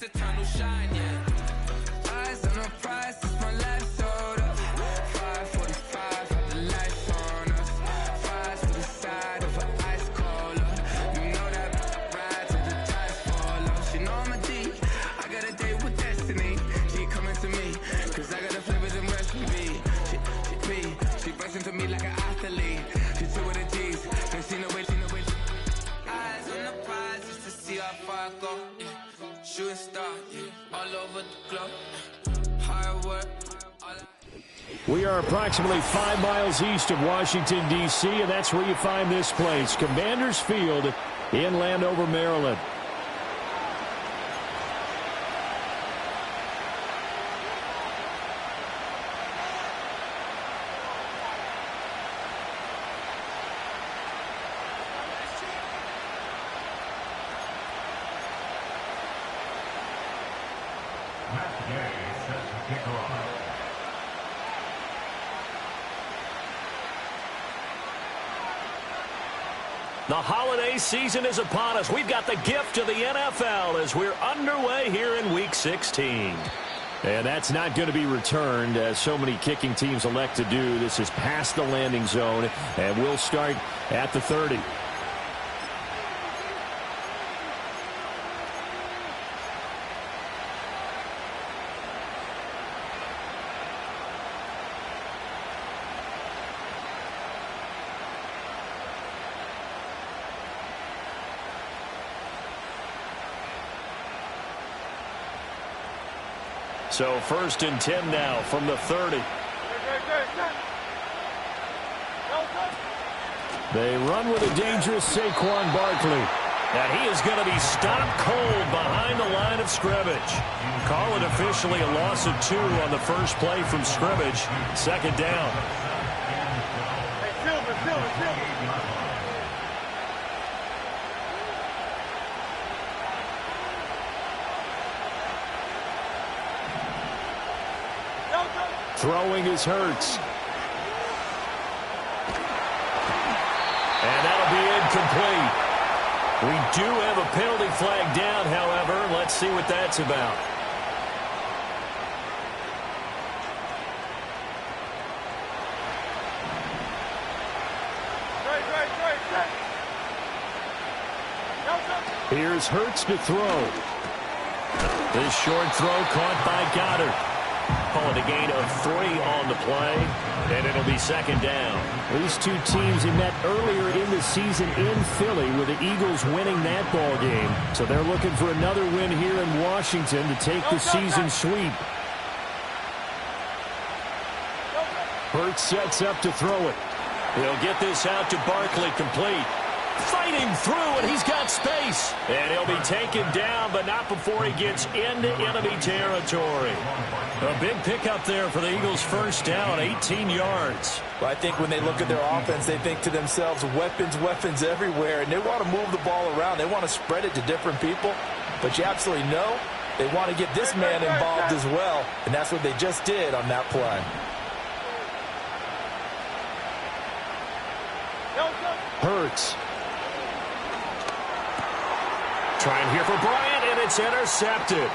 eternal shine, yeah. Eyes on the prize, it's my life sold up. 5:45, have the lights on us. Fries for the side of an ice cola. You know that ride till the tires fall off. She know I'm a D, I got a date with destiny. She coming to me, cause I got the flavors and recipe. She busts into me like an athlete. She two with the G's, ain't seen no way. Eyes on the prize just to see how far I go. Yeah. Shooting star, yeah. All over the globe. Hard work. We are approximately 5 miles east of Washington, D.C., and that's where you find this place, Commanders Field in Landover, Maryland. The holiday season is upon us. We've got the gift of the NFL as we're underway here in Week 16. And that's not going to be returned, as so many kicking teams elect to do. This is past the landing zone, and we'll start at the 30. So 1st and 10 now from the 30. They run with a dangerous Saquon Barkley. And he is going to be stopped cold behind the line of scrimmage. Call it officially a loss of 2 on the first play from scrimmage. 2nd down. Throwing is Hurts. And that'll be incomplete. We do have a penalty flag down, however. Let's see what that's about. Here's Hurts to throw. This short throw caught by Goddard. Call it a gain of 3 on the play, and it'll be 2nd down. These two teams have met earlier in the season in Philly, with the Eagles winning that ball game. So they're looking for another win here in Washington to take the season sweep. Hurts sets up to throw it. He'll get this out to Barkley, complete. Fighting through, and he's got space. And he'll be taken down, but not before he gets into enemy territory. A big pickup there for the Eagles' first down, 18 yards. Well, I think when they look at their offense, they think to themselves, weapons everywhere, and they want to move the ball around. They want to spread it to different people, but you absolutely know they want to get this man involved as well, and that's what they just did on that play. Hurts. Trying here for Bryant, and it's intercepted.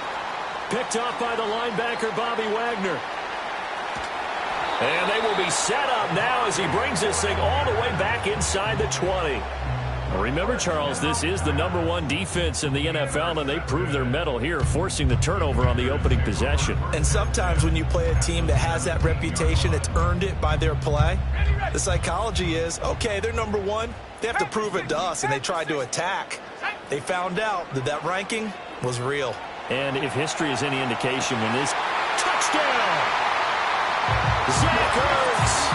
Picked off by the linebacker, Bobby Wagner. And they will be set up now as he brings this thing all the way back inside the 20. Remember, Charles, this is the #1 defense in the NFL, and they prove their mettle here, forcing the turnover on the opening possession. And sometimes when you play a team that has that reputation, it's earned it by their play. The psychology is, okay, they're #1. They have to prove it to us, and they tried to attack. They found out that that ranking was real. And if history is any indication, when this touchdown, Zach Ertz,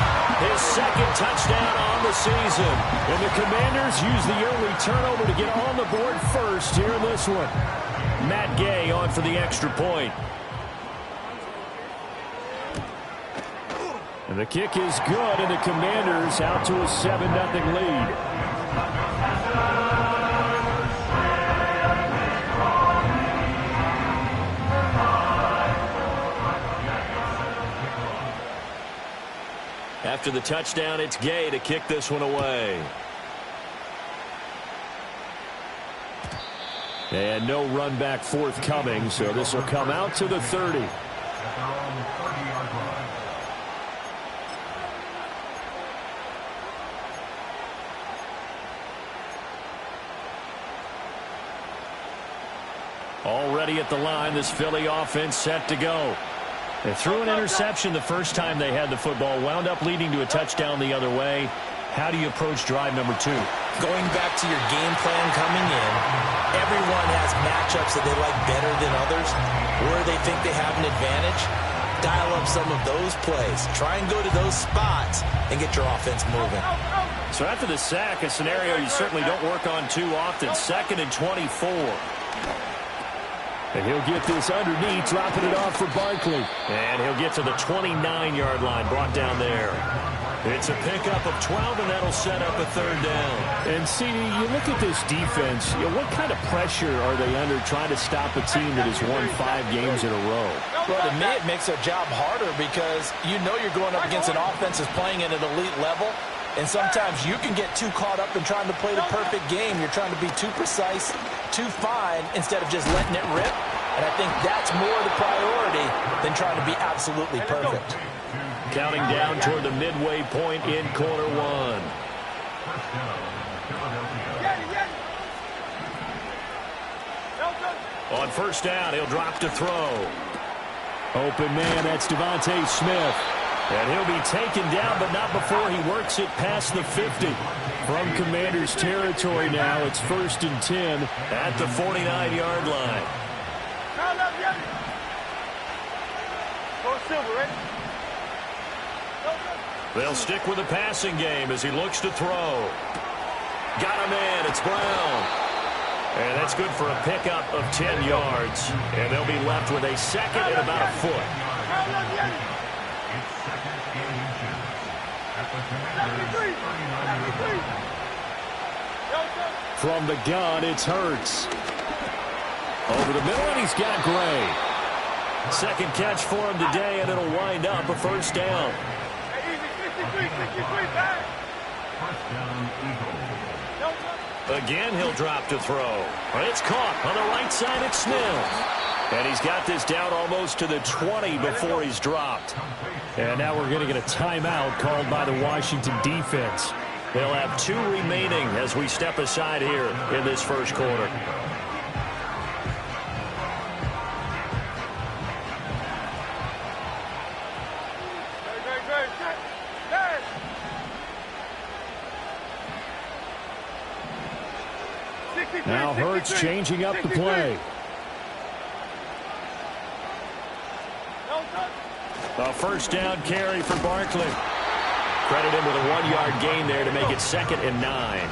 his 2nd touchdown on the season. And the Commanders use the early turnover to get on the board first here in this one. Matt Gay on for the extra point. And the kick is good, and the Commanders out to a 7-0 lead. After the touchdown, it's Gay to kick this one away. And no run back forthcoming, so this will come out to the 30. Already at the line, this Philly offense set to go. They threw an interception the first time they had the football, wound up leading to a touchdown the other way. How do you approach drive number 2? Going back to your game plan coming in, everyone has matchups that they like better than others, where they think they have an advantage. Dial up some of those plays. Try and go to those spots and get your offense moving. So after the sack, a scenario you certainly don't work on too often. 2nd and 24. And he'll get this underneath, dropping it off for Barkley. And he'll get to the 29-yard line, brought down there. It's a pickup of 12, and that'll set up a 3rd down. And, CD, you look at this defense, what kind of pressure are they under trying to stop a team that has won 5 games in a row? Well, to me, it makes their job harder because you know you're going up against an offense that's playing at an elite level. And sometimes you can get too caught up in trying to play the perfect game. You're trying to be too precise, too fine, instead of just letting it rip. And I think that's more the priority than trying to be absolutely perfect. Counting down toward the midway point in quarter 1. On 1st down, he'll drop to throw. Open man, that's Devontae Smith. And he'll be taken down, but not before he works it past the 50. From Commanders territory now, it's 1st and 10 at the 49-yard line. They'll stick with the passing game as he looks to throw. Got a man, it's Brown. And that's good for a pickup of 10 yards. And they'll be left with a 2nd and about a foot. From the gun, it's Hurts. Over the middle, and he's got Gray. 2nd catch for him today, and it'll wind up a 1st down. Again, he'll drop to throw. It's caught on the right side. It's Smith. And he's got this down almost to the 20 before he's dropped. And now we're going to get a timeout called by the Washington defense. They'll have 2 remaining as we step aside here in this 1st quarter. Now Hurts changing up the play. A 1st down carry for Barkley. Credit him with a 1-yard gain there to make it 2nd and 9.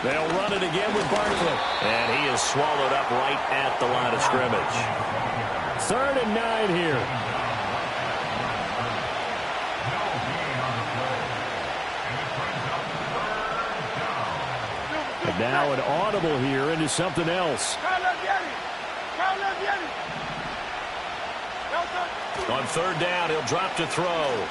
They'll run it again with Barkley. And he is swallowed up right at the line of scrimmage. 3rd and 9 here. And now an audible here into something else. On 3rd down, he'll drop to throw.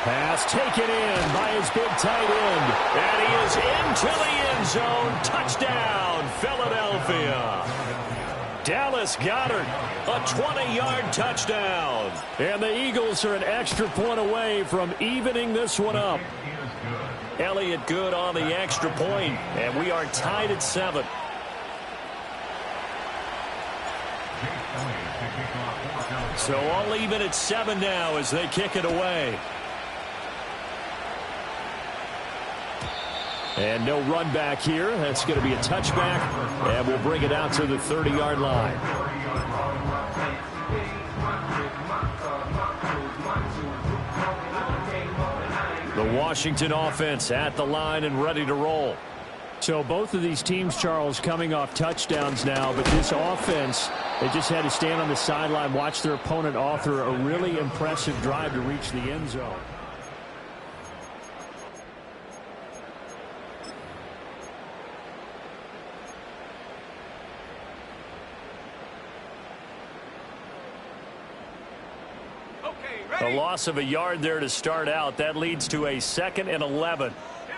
Pass taken in by his big tight end. And he is into the end zone. Touchdown, Philadelphia. Dallas Goedert, a 20-yard touchdown. And the Eagles are an extra point away from evening this one up. Elliott good on the extra point, and we are tied at 7. So all even at 7 now as they kick it away. And no run back here. That's going to be a touchback, and we'll bring it out to the 30-yard line. The Washington offense at the line and ready to roll. So both of these teams, Charles, coming off touchdowns now, but this offense, they just had to stand on the sideline, watch their opponent author a really impressive drive to reach the end zone. Okay, A loss of a yard there to start out. That leads to a 2nd and 11. Here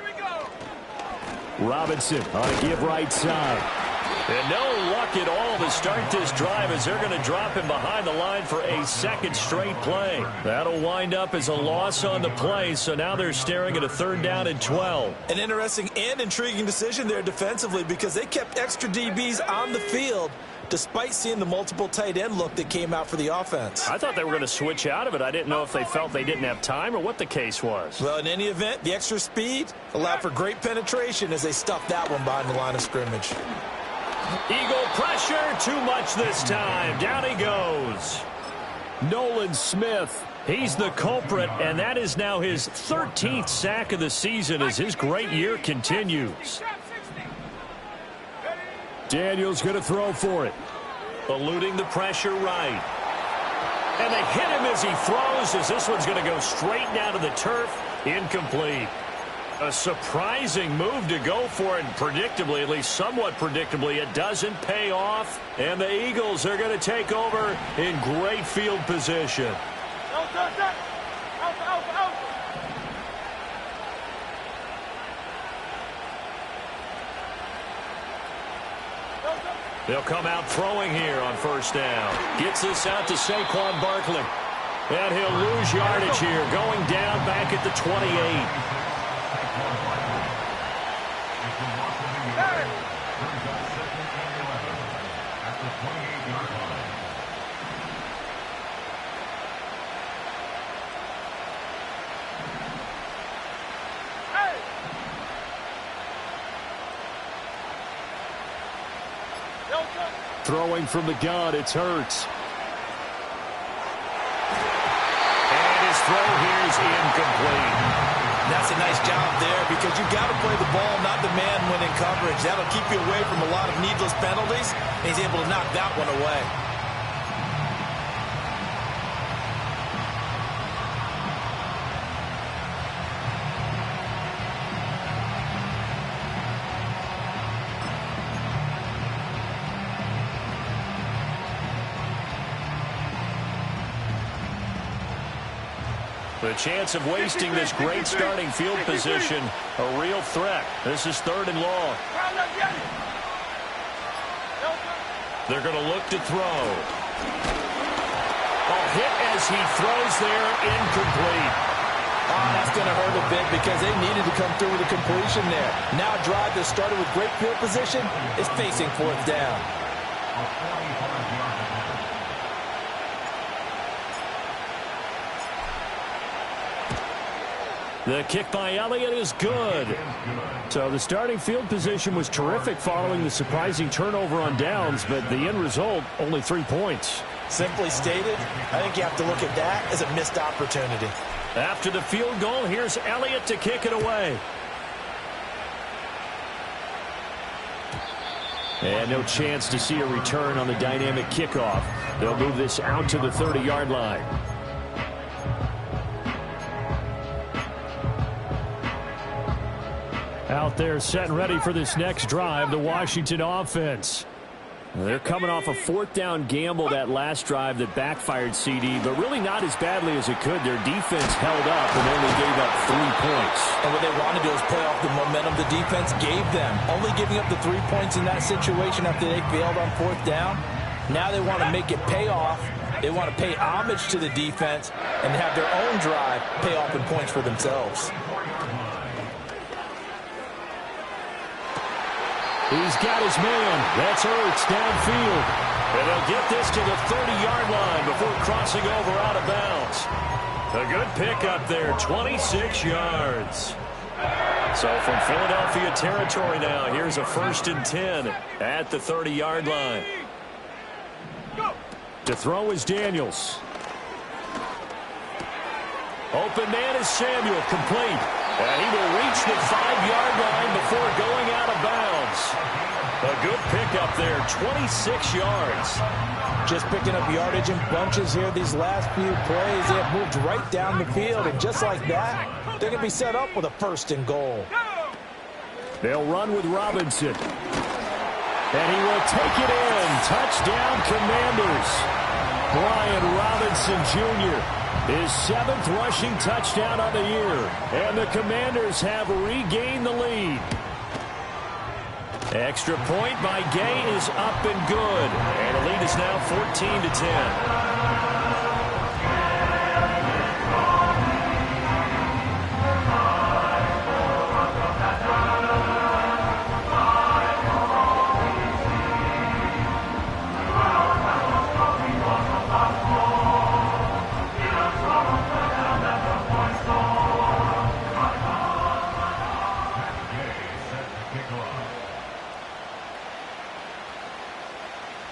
we go. Robinson on a give right side. And no luck at all to start this drive as they're going to drop him behind the line for a 2nd straight play. That'll wind up as a loss on the play, so now they're staring at a 3rd down and 12. An interesting and intriguing decision there defensively because they kept extra DBs on the field despite seeing the multiple tight end look that came out for the offense. I thought they were going to switch out of it. I didn't know if they felt they didn't have time or what the case was. Well, in any event, the extra speed allowed for great penetration as they stuffed that one behind the line of scrimmage. Eagle pressure, too much this time. Down he goes. Nolan Smith, he's the culprit, and that is now his 13th sack of the season as his great year continues. Daniels going to throw for it. Eluding the pressure right. And they hit him as he throws as this one's going to go straight down to the turf. Incomplete. A surprising move to go for it, and predictably, at least somewhat predictably, it doesn't pay off. And the Eagles are going to take over in great field position. They'll come out throwing here on 1st down. Gets this out to Saquon Barkley. And he'll lose yardage here, going down back at the 28. Throwing from the gun, it's Hurts. And his throw here is incomplete. That's a nice job there because you got to play the ball, not the man when in coverage. That'll keep you away from a lot of needless penalties, and he's able to knock that one away. The chance of wasting this great starting field position, a real threat. This is 3rd and long. They're going to look to throw. A hit as he throws there, incomplete. Oh, that's going to hurt a bit because they needed to come through with a completion there. Now a drive that started with great field position is facing 4th down. The kick by Elliott is good. So the starting field position was terrific following the surprising turnover on downs, but the end result, only 3 points. Simply stated, I think you have to look at that as a missed opportunity. After the field goal, here's Elliott to kick it away. And no chance to see a return on the dynamic kickoff. They'll move this out to the 30-yard line. Out there set and ready for this next drive, the Washington offense. They're coming off a 4th down gamble that last drive that backfired CD, but really not as badly as it could. Their defense held up and only gave up 3 points. And what they want to do is play off the momentum the defense gave them. Only giving up the 3 points in that situation after they failed on 4th down. Now they want to make it pay off. They want to pay homage to the defense and have their own drive pay off in points for themselves. He's got his man. That's Hurts downfield. And they'll get this to the 30-yard line before crossing over out of bounds. A good pickup there, 26 yards. So from Philadelphia territory now, here's a 1st and 10 at the 30-yard line. To throw is Daniels. Open man is Samuel, complete. And he will reach the 5-yard line before going out of bounds. A good pickup there, 26 yards. Just picking up yardage in bunches here these last few plays. They have moved right down the field, and just like that, they're going to be set up with a 1st and goal. They'll run with Robinson. And he will take it in. Touchdown, Commanders. Brian Robinson Jr., his 7th rushing touchdown on the year. And the Commanders have regained the lead. Extra point by Gay is up and good. And the lead is now 14-10.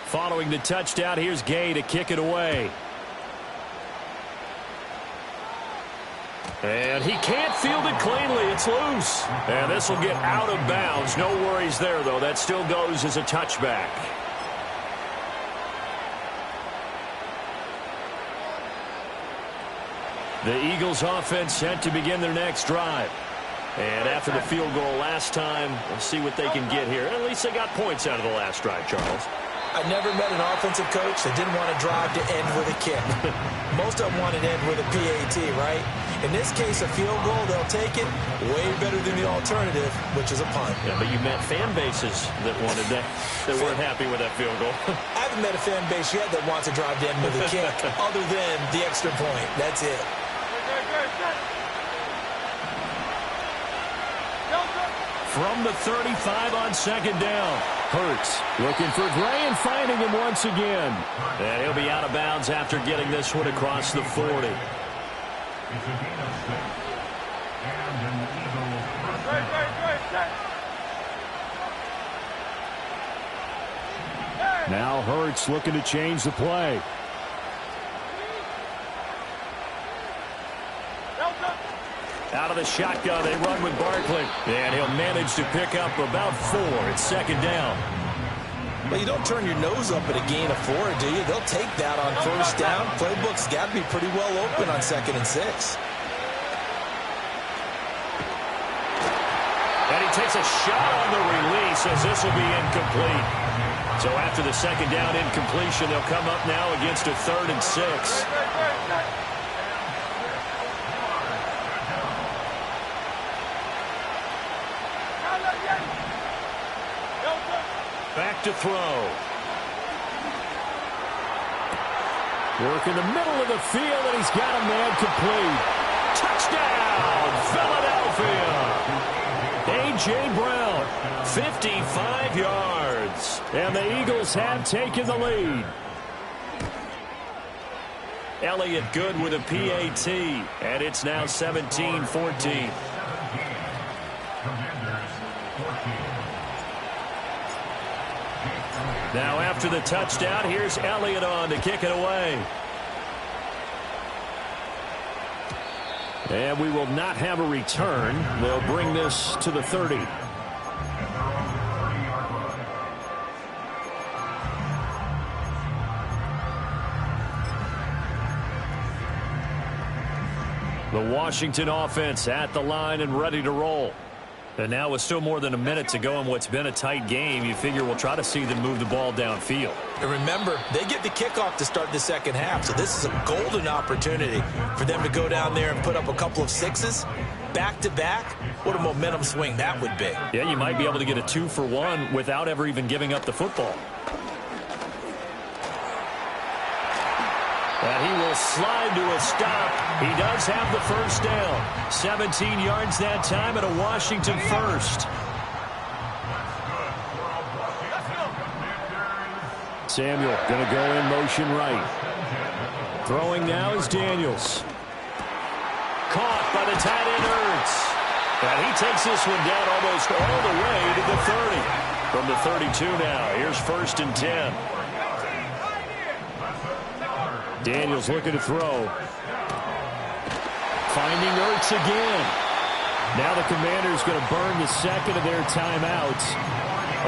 Following the touchdown, here's Gay to kick it away. And he can't field it cleanly. It's loose. And this will get out of bounds. No worries there, though. That still goes as a touchback. The Eagles offense set to begin their next drive. And after the field goal last time, we'll see what they can get here. At least they got points out of the last drive, Charles. I never met an offensive coach that didn't want to drive to end with a kick. Most of them want to end with a PAT, right? In this case, a field goal, they'll take it. Way better than the alternative, which is a punt. Yeah, but you met fan bases that wanted that weren't happy with that field goal. I haven't met a fan base yet that wants to drive to end with a kick, other than the extra point. That's it. From the 35 on second down. Hurts looking for Gray and finding him once again. And he'll be out of bounds after getting this one across the 40. Now Hurts looking to change the play. Out of the shotgun, they run with Barkley. And he'll manage to pick up about 4. It's second down. Well, you don't turn your nose up at a gain of 4, do you? They'll take that on first down. Playbook's got to be pretty well open on 2nd and 6. And he takes a shot on the release as this will be incomplete. So after the second down incompletion, they'll come up now against a 3rd and 6. Back to throw. Work in the middle of the field, and he's got a man complete. Touchdown, Philadelphia! A.J. Brown, 55 yards. And the Eagles have taken the lead. Elliott good with a PAT, and it's now 17-14. Now after the touchdown, here's Elliott on to kick it away. And we will not have a return. They'll bring this to the 30. The Washington offense at the line and ready to roll. And now with still more than a minute to go in what's been a tight game, you figure we'll try to see them move the ball downfield. And remember, they get the kickoff to start the second half, so this is a golden opportunity for them to go down there and put up a couple of 6s. Back-to-back, what a momentum swing that would be. Yeah, you might be able to get a 2-for-1 without ever even giving up the football. And he will slide to a stop. He does have the first down. 17 yards that time and a Washington first. Samuel going to go in motion right. Throwing now is Daniels. Caught by the tight end Ertz. And he takes this one down almost all the way to the 30. From the 32 now, here's 1st and 10. Daniels looking to throw. Finding Ertz again. Now the Commanders going to burn the second of their timeouts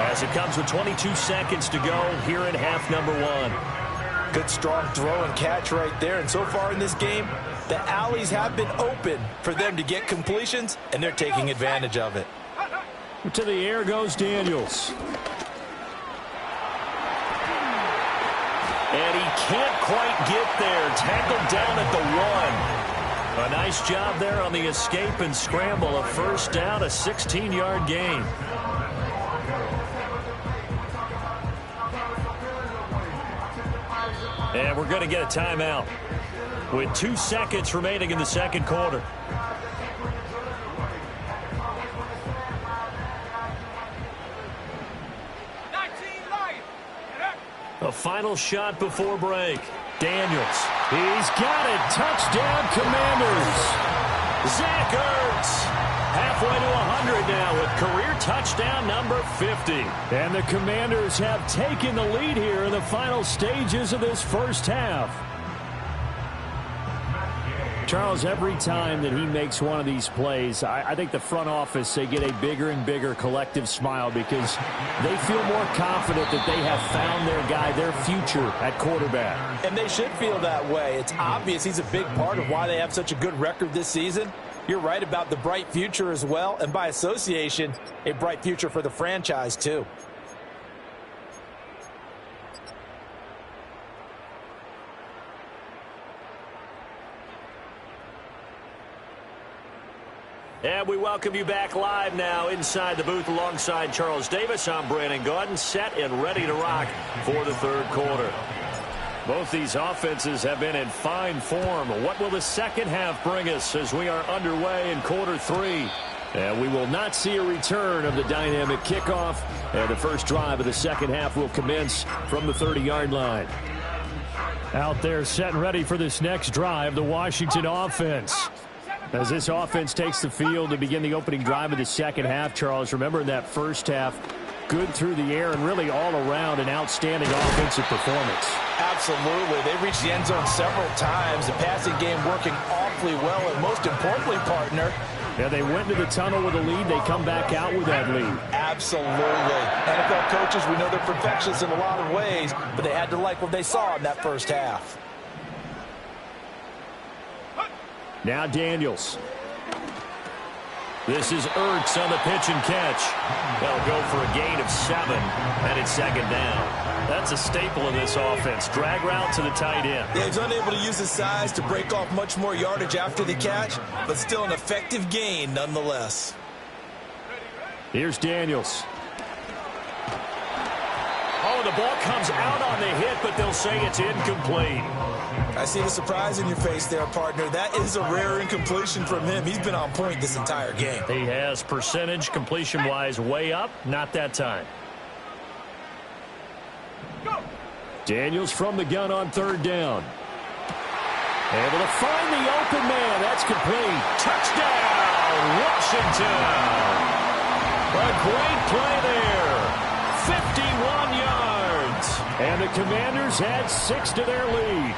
as it comes with 22 seconds to go here in half number 1. Good strong throw and catch right there. And so far in this game, the alleys have been open for them to get completions, and they're taking advantage of it. To the air goes Daniels. And he can't quite get there. Tackled down at the 1. A nice job there on the escape and scramble. A first down, a 16-yard gain. And we're going to get a timeout with 2 seconds remaining in the second quarter. A final shot before break. Daniels. He's got it. Touchdown, Commanders. Zach Ertz. Halfway to 100 now with career touchdown number 50. And the Commanders have taken the lead here in the final stages of this first half. Charles, every time that he makes one of these plays, I think the front office, they get a bigger and bigger collective smile because they feel more confident that they have found their guy, their future at quarterback. And they should feel that way. It's obvious he's a big part of why they have such a good record this season. You're right about the bright future as well, and by association, a bright future for the franchise too. And we welcome you back live now inside the booth alongside Charles Davis. I'm Brandon Gaudin, set and ready to rock for the third quarter. Both these offenses have been in fine form. What will the second half bring us as we are underway in quarter 3? And we will not see a return of the dynamic kickoff. And the first drive of the second half will commence from the 30-yard line. Out there set and ready for this next drive, the Washington offense. As this offense takes the field to begin the opening drive of the second half, Charles, remember in that first half, good through the air and really all around an outstanding offensive performance. Absolutely. They reached the end zone several times. The passing game working awfully well, and most importantly, partner, yeah, they went into the tunnel with a lead. They come back out with that lead. Absolutely. NFL coaches, we know they're perfectionists in a lot of ways, but they had to like what they saw in that first half. Now Daniels. This is Ertz on the pitch and catch. They'll go for a gain of 7, and it's second down. That's a staple of this offense. Drag route to the tight end. Yeah, he's unable to use his size to break off much more yardage after the catch, but still an effective gain nonetheless. Here's Daniels. Oh, the ball comes out on the hit, but they'll say it's incomplete. I see the surprise in your face there, partner. That is a rare incompletion from him. He's been on point this entire game. He has percentage completion-wise way up. Not that time. Go. Daniels from the gun on third down. Able to find the open man. That's complete. Touchdown, Washington. A great play there. 51 yards. And the Commanders add 6 to their lead.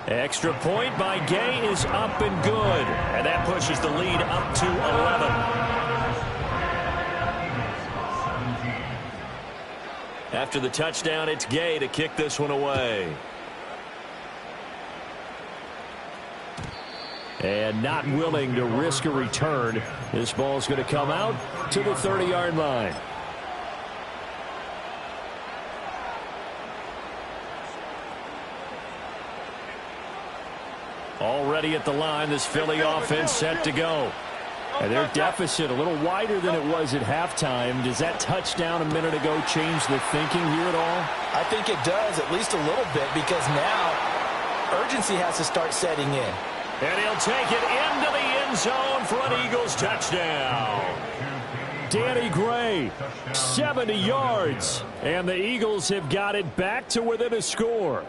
Extra point by Gay is up and good. And that pushes the lead up to 11. After the touchdown, it's Gay to kick this one away. And not willing to risk a return. This ball's going to come out to the 30-yard line. Already at the line, this Philly offense set to go. And their deficit a little wider than it was at halftime. Does that touchdown a minute ago change the thinking here at all? I think it does, at least a little bit, because now urgency has to start setting in. And he'll take it into the end zone for an Eagles touchdown. Danny Gray, 70 yards. And the Eagles have got it back to within a score.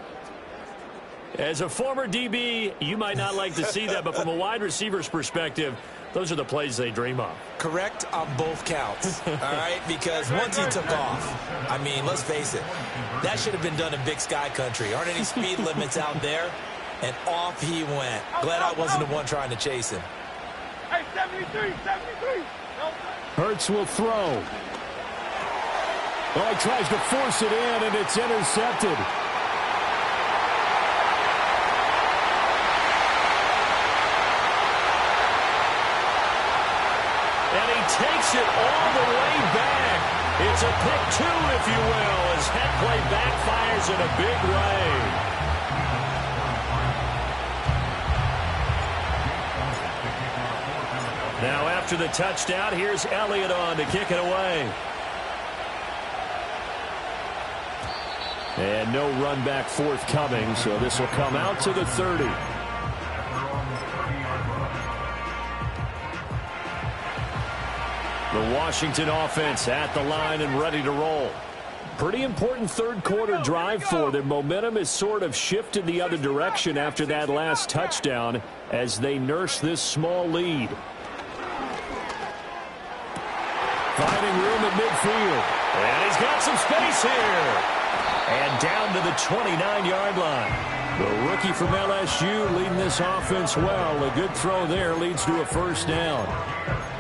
As a former DB, you might not like to see that, but from a wide receiver's perspective, those are the plays they dream of. Correct on both counts, all right? Because once he took off, I mean, let's face it, that should have been done in Big Sky Country. Aren't any speed limits out there? And off he went. Glad I wasn't the one trying to chase him. Hey, 73. Hurts will throw. Well, he tries to force it in, and it's intercepted. And he takes it all the way back. It's a pick two, if you will, as that play backfires in a big way. Now after the touchdown, here's Elliott on to kick it away. And no run back forthcoming, so this will come out to the 30. The Washington offense at the line and ready to roll. Pretty important third quarter drive for them. Momentum has sort of shifted the other direction after that last touchdown as they nurse this small lead. Finding room at midfield. And he's got some space here. And down to the 29-yard line. The rookie from LSU leading this offense well. A good throw there leads to a first down.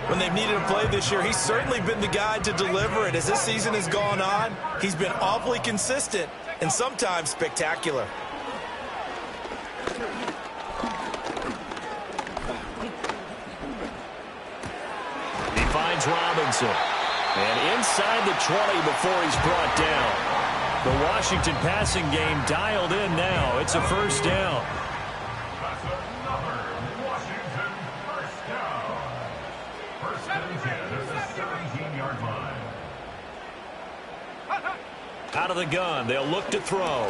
When they've needed a play this year, he's certainly been the guy to deliver it. As this season has gone on, he's been awfully consistent and sometimes spectacular. He finds Robinson. And inside the 20 before he's brought down. The Washington passing game dialed in now. It's a first down. Out of the gun, they'll look to throw.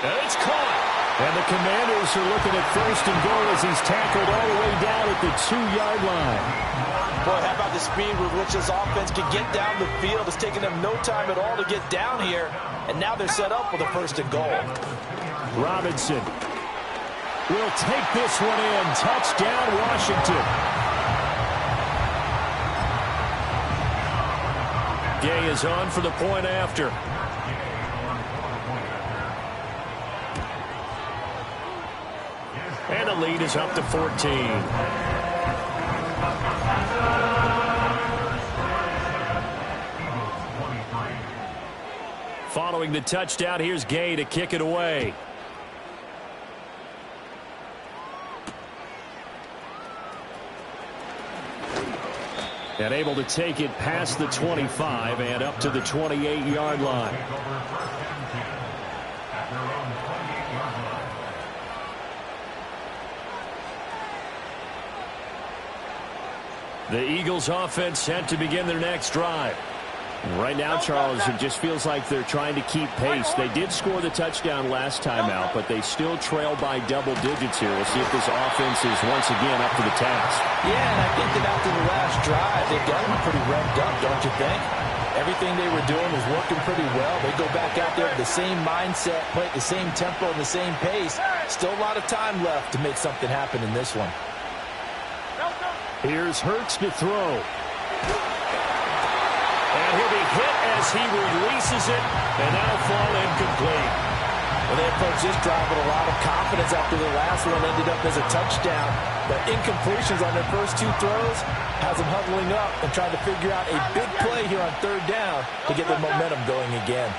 And it's caught. And the Commanders are looking at first and goal as he's tackled all the way down at the 2-yard line. Boy, how about the speed with which this offense can get down the field? It's taken them no time at all to get down here. And now they're set up with a first and goal. Robinson will take this one in. Touchdown, Washington. Gay is on for the point after. And the lead is up to 14. Following the touchdown, here's Gay to kick it away. And able to take it past the 25 and up to the 28-yard line. The Eagles offense set to begin their next drive. Right now, Charles, it just feels like they're trying to keep pace. They did score the touchdown last time out, but they still trail by double digits here. We'll see if this offense is once again up to the task. Yeah, and I think that after the last drive, they've got them pretty revved up, don't you think? Everything they were doing was working pretty well. They go back out there with the same mindset, play at the same tempo and the same pace. Still a lot of time left to make something happen in this one. Here's Hurts to throw. And he'll be hit as he releases it, and that'll fall incomplete. Well, they approached this drive with a lot of confidence after the last one ended up as a touchdown. But incompletions on their first two throws has them huddling up and trying to figure out a big play here on third down to get their momentum going again.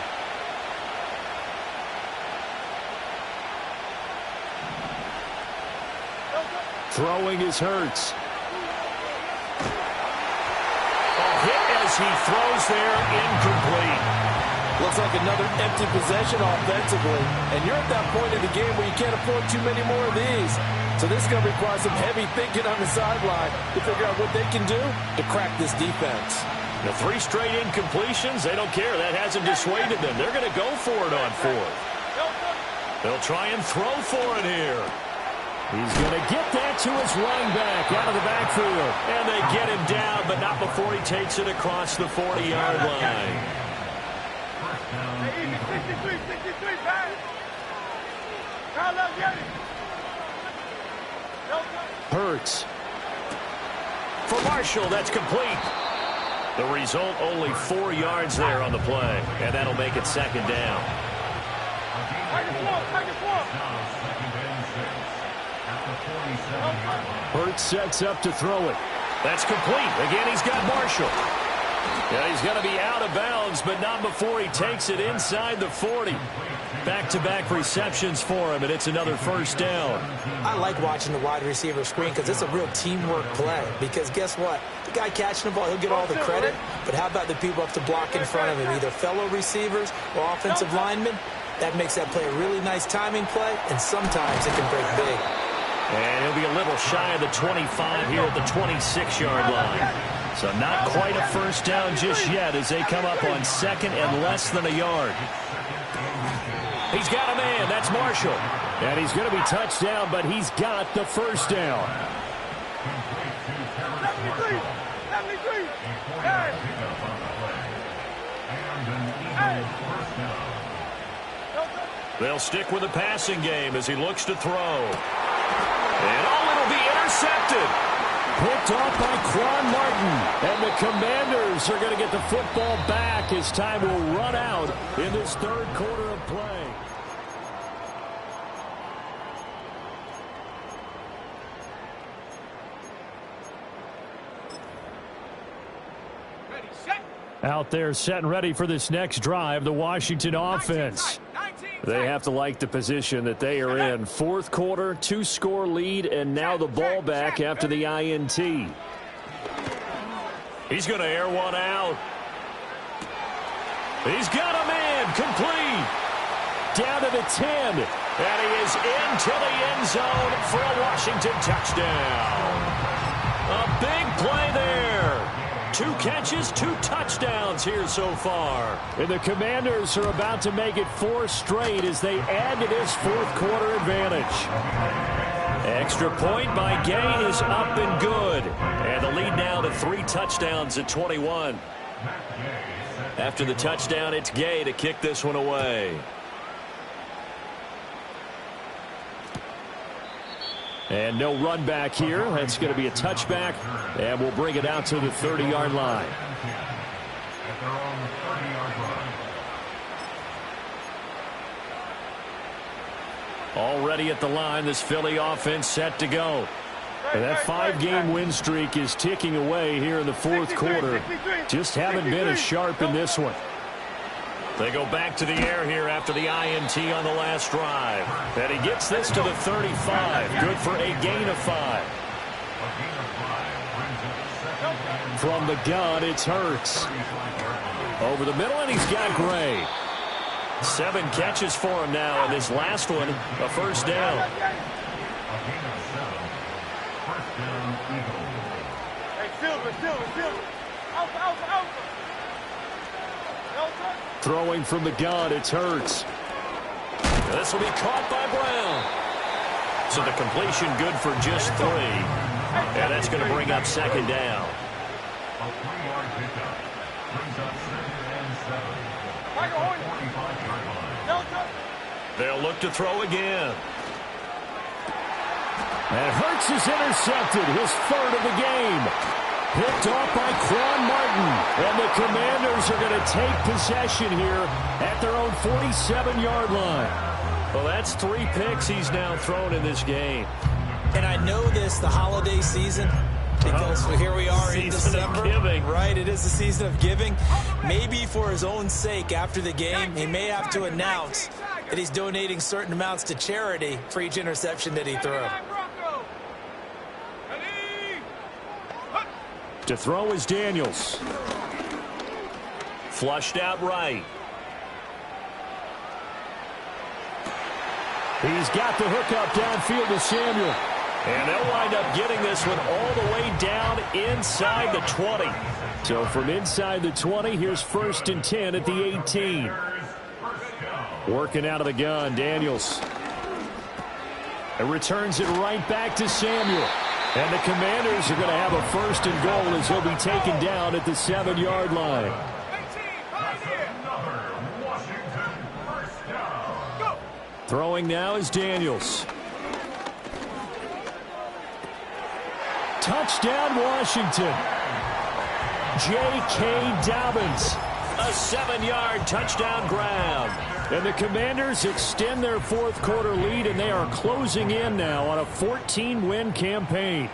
Throwing is Hurts. Hit as he throws there, incomplete. Looks like another empty possession offensively. And you're at that point in the game where you can't afford too many more of these. So this is going to require some heavy thinking on the sideline to figure out what they can do to crack this defense. The 3 straight incompletions, they don't care. That hasn't dissuaded them. They're going to go for it on fourth. They'll try and throw for it here. He's going to get that to his running back out of the backfield. And they get him down, but not before he takes it across the 40-yard line. Hey, 63, pass. Carlos, get it. Hurts. For Marshall, that's complete. The result, only 4 yards there on the play. And that'll make it second down. Hurts sets up to throw it. That's complete. Again, he's got Marshall. Yeah, he's going to be out of bounds, but not before he takes it inside the 40. Back-to-back receptions for him, and it's another first down. I like watching the wide receiver screen because it's a real teamwork play. Because guess what? The guy catching the ball, he'll get all the credit. But how about the people up to block in front of him, either fellow receivers or offensive linemen? That makes that play a really nice timing play, and sometimes it can break big. And he'll be a little shy of the 25 here at the 26-yard line. So not quite a first down just yet as they come up on second and less than a yard. He's got a man. That's Marshall. And he's going to be touched down, but he's got the first down. 73. Hey. Hey. They'll stick with the passing game as he looks to throw. And it'll be intercepted. Picked off by Quan Martin. And the Commanders are going to get the football back as time will run out in this third quarter of play. Out there set and ready for this next drive, the Washington offense. They have to like the position that they are in. Fourth quarter, 2-score lead, and now the ball back after the INT. He's going to air one out. He's got a man, complete. Down to the 10, and he is into the end zone for a Washington touchdown. A big play there. 2 catches, 2 touchdowns here so far. And the Commanders are about to make it 4 straight as they add to this fourth quarter advantage. Extra point by Gay is up and good. And the lead now to 3 touchdowns at 21. After the touchdown, it's Gay to kick this one away. And no run back here. That's going to be a touchback. And we'll bring it out to the 30-yard line. Already at the line, this Philly offense set to go. And that 5-game win streak is ticking away here in the fourth quarter. Just haven't been as sharp in this one. They go back to the air here after the INT on the last drive. And he gets this to the 35. Good for a gain of 5. From the gun, it's Hurts. Over the middle, and he's got Gray. 7 catches for him now, and this last one, a first down. Throwing from the gun, it's Hurts. This will be caught by Brown. So the completion good for just 3. And that's going to bring up second down. They'll look to throw again. And Hurts is intercepted, his 3rd of the game. Picked off by Quan Martin. And the Commanders are going to take possession here at their own 47-yard line. Well, that's 3 picks he's now thrown in this game. And I know this, the holiday season, because here we are in December. Giving. Right, it is the season of giving. Maybe for his own sake after the game, he may have to announce that he's donating certain amounts to charity for each interception that he threw. To throw is Daniels. Flushed out right. He's got the hookup downfield to Samuel. And they'll wind up getting this one all the way down inside the 20. So from inside the 20, here's 1st and 10 at the 18. Working out of the gun, Daniels. And returns it right back to Samuel. And the Commanders are going to have a 1st and goal as he'll be taken down at the 7-yard line. Throwing now is Daniels. Touchdown, Washington. J.K. Dobbins. A 7-yard touchdown grab. And the Commanders extend their fourth quarter lead, and they are closing in now on a 14-win campaign.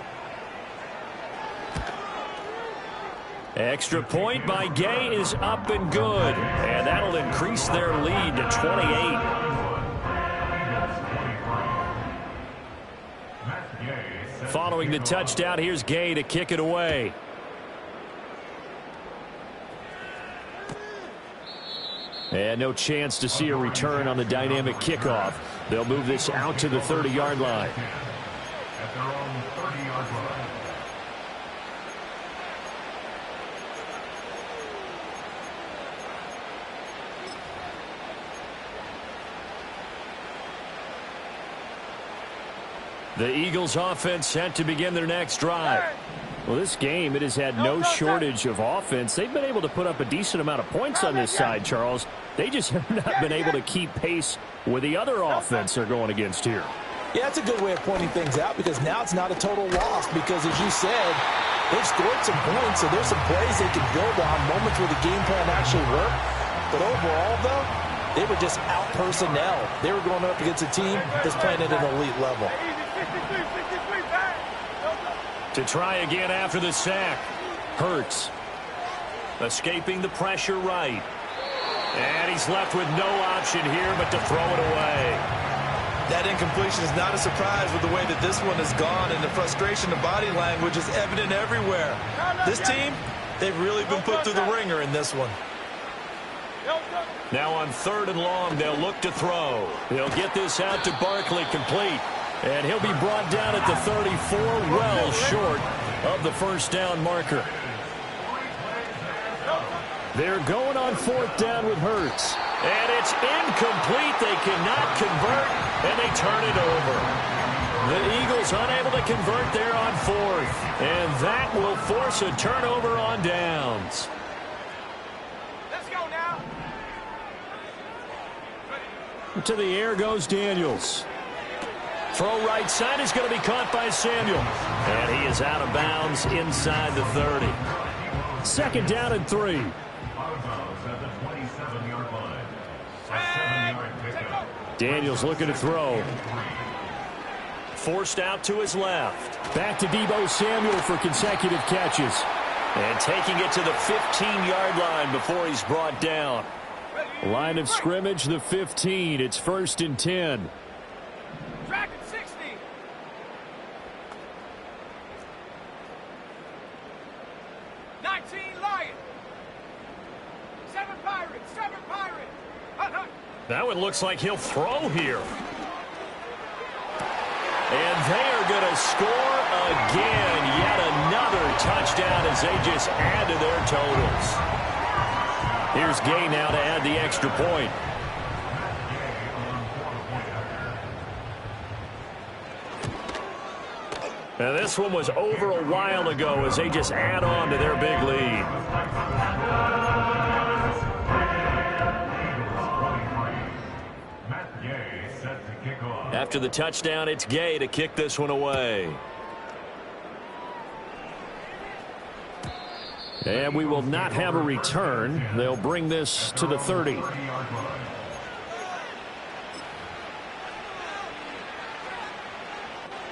Extra point by Gay is up and good. And that'll increase their lead to 28. Following the touchdown, here's Gay to kick it away. And no chance to see a return on the dynamic kickoff. They'll move this out to the 30-yard line. At their own 30-yard line. The Eagles offense set to begin their next drive. Well, this game, it has had no shortage of offense. They've been able to put up a decent amount of points on this side, Charles. They just have not been able to keep pace with the other offense they're going against here. Yeah, that's a good way of pointing things out because now it's not a total loss because, as you said, they've scored some points, so there's some plays they can build on, moments where the game plan actually worked. But overall, though, they were just out personnel. They were going up against a team that's playing at an elite level. To try again after the sack. Hurts. Escaping the pressure right. And he's left with no option here but to throw it away. That incompletion is not a surprise with the way that this one has gone, and the frustration of body language is evident everywhere. This team, they've really been put through the ringer in this one. Now on 3rd and long, they'll look to throw. They'll get this out to Barkley complete. And he'll be brought down at the 34, well short of the first down marker. They're going on 4th down with Hurts. And it's incomplete. They cannot convert, and they turn it over. The Eagles unable to convert there on 4th. And that will force a turnover on downs. Let's go now. To the air goes Daniels. Throw right side is going to be caught by Samuel. And he is out of bounds inside the 30. 2nd down and 3. Daniels looking to throw. Forced out to his left. Back to Deebo Samuel for consecutive catches. And taking it to the 15-yard line before he's brought down. Line of scrimmage, the 15. It's 1st and 10. Dragon 60. 19 Lion. 7 Pirates. 7 Pirates. That one looks like he'll throw here. And they are going to score again. Yet another touchdown as they just add to their totals. Here's Gay now to add the extra point. Now this one was over a while ago as they just add on to their big lead. After the touchdown, it's Gay to kick this one away. And we will not have a return. They'll bring this to the 30.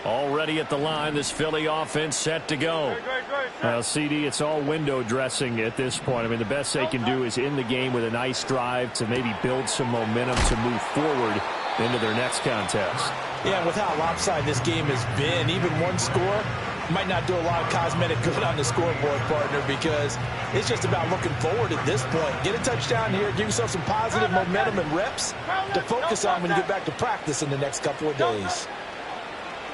Already at the line, this Philly offense set to go. Now, CD, it's all window dressing at this point. I mean, the best they can do is end the game with a nice drive to maybe build some momentum to move forward into their next contest. Yeah, with how lopsided this game has been, even one score might not do a lot of cosmetic good on the scoreboard, partner, because it's just about looking forward at this point. Get a touchdown here, give yourself some positive momentum and reps to focus on when you get back to practice in the next couple of days.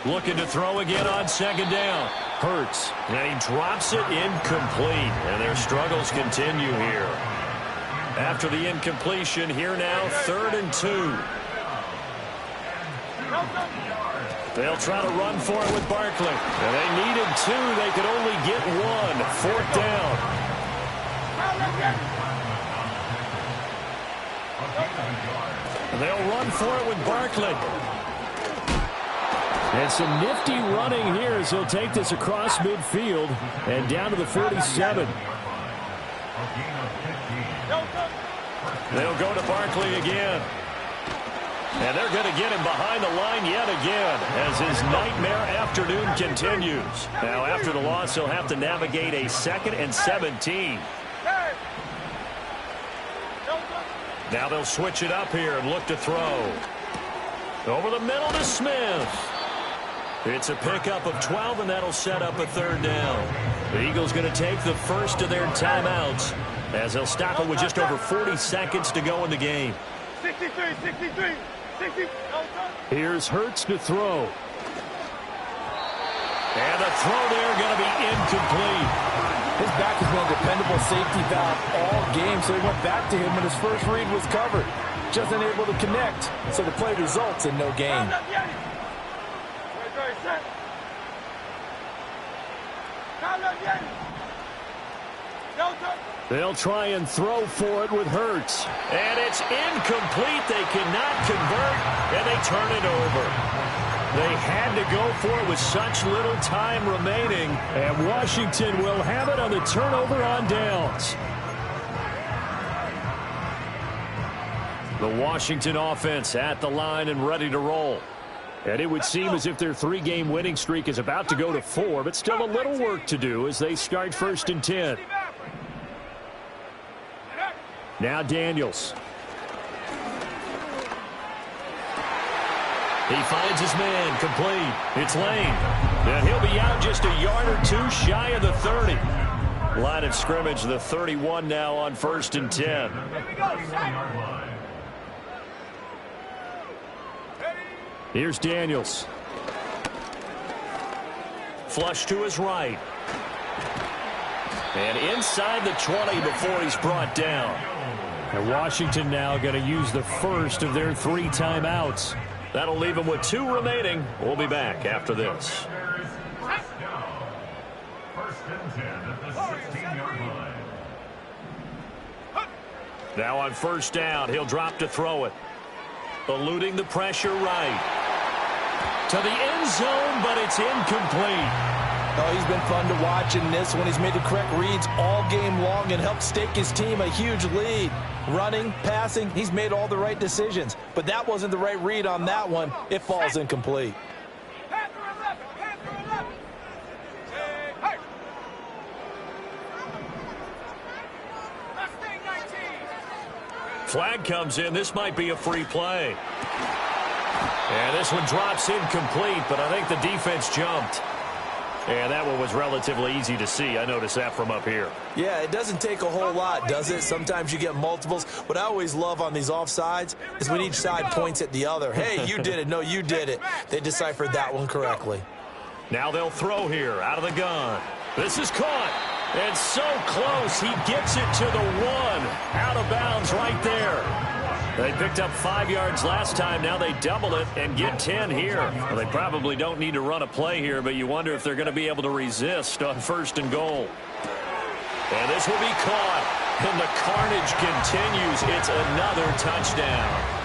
Looking to throw again on 2nd down. Hurts, and he drops it incomplete, and their struggles continue here. After the incompletion, here now, 3rd and 2. They'll try to run for it with Barkley. And they needed 2. They could only get 1. 4th down. And they'll run for it with Barkley. And some nifty running here as he'll take this across midfield and down to the 47. They'll go to Barkley again. And they're going to get him behind the line yet again as his nightmare afternoon continues. Now, after the loss, he'll have to navigate a 2nd and 17. Now they'll switch it up here and look to throw. Over the middle to Smith. It's a pickup of 12, and that'll set up a 3rd down. The Eagles going to take the first of their timeouts as they'll stop it with just over 40 seconds to go in the game. 63, 63, 60. Here's Hurts to throw. And the throw there going to be incomplete. His back has been a dependable safety valve all game, so he went back to him when his first read was covered. Just unable to connect, so the play results in no gain. They'll try and throw for it with Hurts. And it's incomplete. They cannot convert, and they turn it over. They had to go for it with such little time remaining, and Washington will have it on the turnover on downs. The Washington offense at the line and ready to roll. And it would seem as if their 3-game winning streak is about to go to 4, but still a little work to do as they start 1st and 10. Now Daniels. He finds his man, complete. It's Lane. And he'll be out just a yard or 2 shy of the 30. Line of scrimmage, the 31 now on 1st and 10. Here's Daniels. Flush to his right. And inside the 20 before he's brought down. And Washington now going to use the first of their 3 timeouts. That'll leave them with 2 remaining. We'll be back after this. First and 10 at the 16-yard line. Now on 1st down, he'll drop to throw it. Eluding the pressure right. To the end zone, but it's incomplete. Oh, he's been fun to watch in this one. He's made the correct reads all game long and helped stake his team a huge lead. Running, passing, he's made all the right decisions. But that wasn't the right read on that one. It falls incomplete. Flag comes in. This might be a free play. And this one drops incomplete, but I think the defense jumped. And that one was relatively easy to see. I noticed that from up here. Yeah, it doesn't take a whole lot, does it? Sometimes you get multiples. What I always love on these offsides is when each side points at the other. Hey, you did it. No, you did it. They deciphered that one correctly. Now they'll throw here out of the gun. This is caught. And so close. He gets it to the 1. Out of bounds right there. They picked up 5 yards last time. Now they double it and get 10 here. Well, they probably don't need to run a play here, but you wonder if they're going to be able to resist on 1st and goal. And this will be caught. And the carnage continues. It's another touchdown.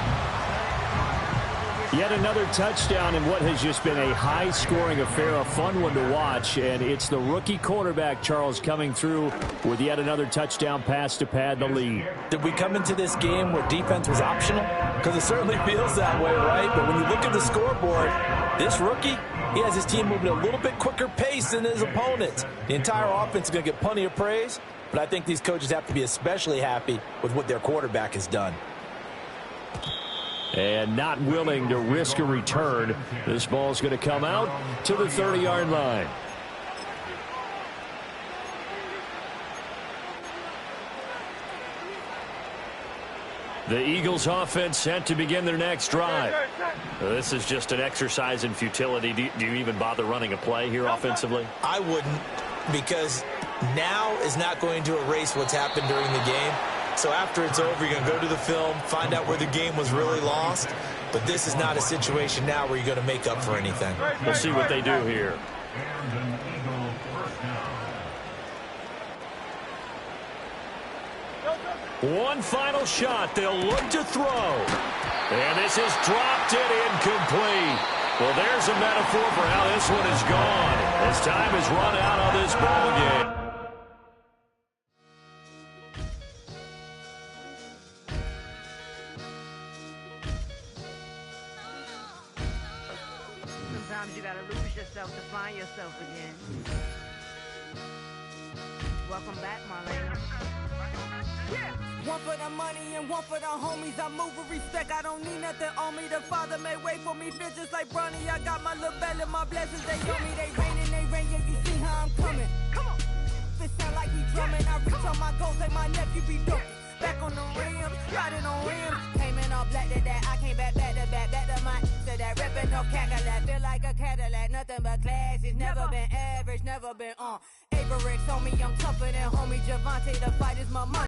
Yet another touchdown in what has just been a high-scoring affair, a fun one to watch. And it's the rookie quarterback, Charles, coming through with yet another touchdown pass to pad the lead. Did we come into this game where defense was optional? Because it certainly feels that way, right? But when you look at the scoreboard, this rookie, he has his team moving at a little bit quicker pace than his opponents. The entire offense is going to get plenty of praise, but I think these coaches have to be especially happy with what their quarterback has done. And not willing to risk a return. This ball's going to come out to the 30-yard line. The Eagles offense set to begin their next drive. This is just an exercise in futility. Do you even bother running a play here offensively? I wouldn't, because now is not going to erase what's happened during the game. So after it's over, you're going to go to the film, find out where the game was really lost. But this is not a situation now where you're going to make up for anything. We'll see what they do here. And an Eagle first down. One final shot. They'll look to throw. And this is dropped it incomplete. Well, there's a metaphor for how this one is gone. As time has run out on this ball game. Sometimes you gotta lose yourself to find yourself again. Welcome back, Marlena. Yeah. One for the money and one for the homies. I move with respect, I don't need nothing on me. The Father may wait for me, bitches like Bronny. I got my little belly, my blessings, they on me. They rain, yeah, you see how I'm coming. Come on. It sound like we drumming. I reach on my goals like my nephew be dope. Back on the rims, riding on rims. Came in all black to that, I came back to my, to that ripping no Cadillac. Feel like a Cadillac, nothing but class. It's never been average, never been on. Average told me I'm tougher than homie Javante. The fight is my money.